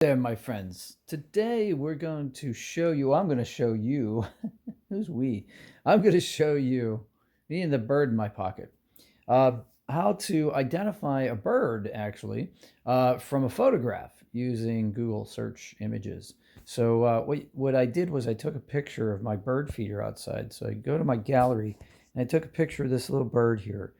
There, my friends. Today we're going to show you, I'm going to show you, who's we? I'm going to show you, me and the bird in my pocket, uh, how to identify a bird actually from a photograph using Google search images. So what I did was I took a picture of my bird feeder outside. So I go to my gallery and I took a picture of this little bird here.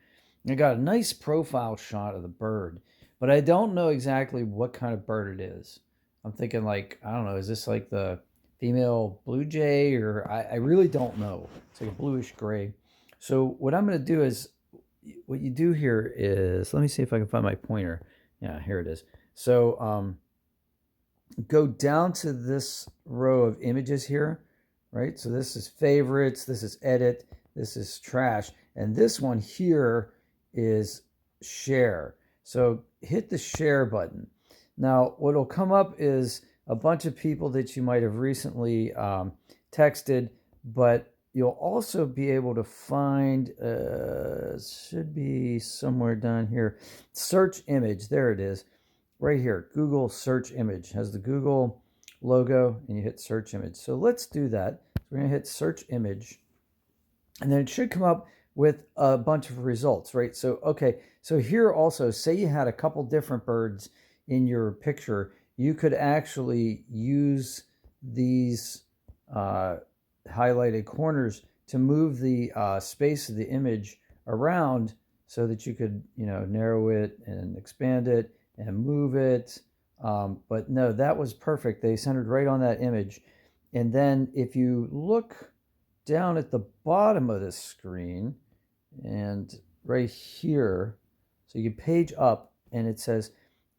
And I got a nice profile shot of the bird, but I don't know exactly what kind of bird it is. I'm thinking like, I don't know, is this like the female blue jay or I really don't know. It's like a bluish gray. So what I'm going to do is, what you do here is, let me see if I can find my pointer. Yeah, here it is. So go down to this row of images here, right? So this is favorites, this is edit, this is trash, and this one here is share. So hit the share button. Now, what will come up is a bunch of people that you might have recently texted, but you'll also be able to find, should be somewhere down here, search image. There it is, right here. Google search image has the Google logo, and you hit search image. So let's do that. So we're going to hit search image, and then it should come up with a bunch of results, right? So, okay, so here also, say you had a couple different birds in your picture, you could actually use these highlighted corners to move the space of the image around so that you could, narrow it and expand it and move it. But no, that was perfect. They centered right on that image. And then if you look down at the bottom of this screen and right here, so you page up and it says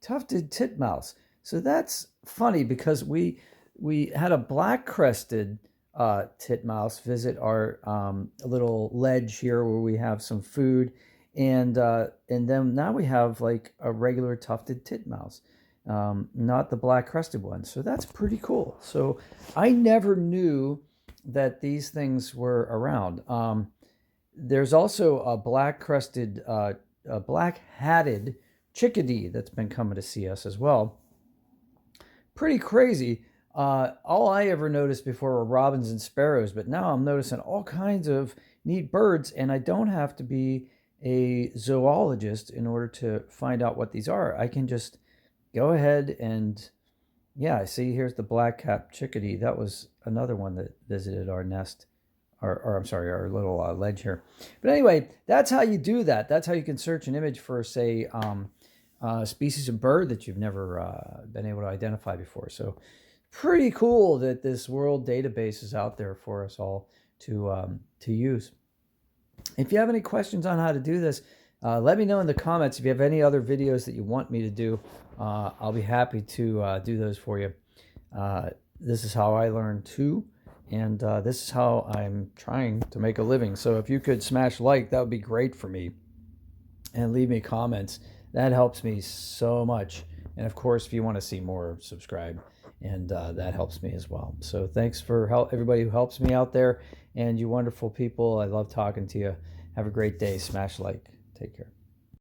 tufted titmouse. So that's funny because we had a black-crested titmouse visit our little ledge here where we have some food, and then now we have like a regular tufted titmouse, not the black-crested one. So that's pretty cool. So I never knew that these things were around. There's also a black-crested, a black-hatted chickadee that's been coming to see us as well. Pretty crazy. All I ever noticed before were robins and sparrows, but now I'm noticing all kinds of neat birds, and I don't have to be a zoologist in order to find out what these are. I can just go ahead and, yeah, I see here's the black-capped chickadee. That was another one that visited our nest, or I'm sorry, our little ledge here. But anyway, that's how you do that. That's how you can search an image for, say, species of bird that you've never been able to identify before. So pretty cool that this world database is out there for us all to use. If you have any questions on how to do this, let me know in the comments. If you have any other videos that you want me to do, I'll be happy to do those for you. This is how I learned too, and this is how I'm trying to make a living. So if you could smash like, that would be great for me, and leave me comments. That helps me so much. And of course, if you want to see more, subscribe, and that helps me as well. So thanks for everybody who helps me out there, and you wonderful people. I love talking to you. Have a great day. Smash like. Take care.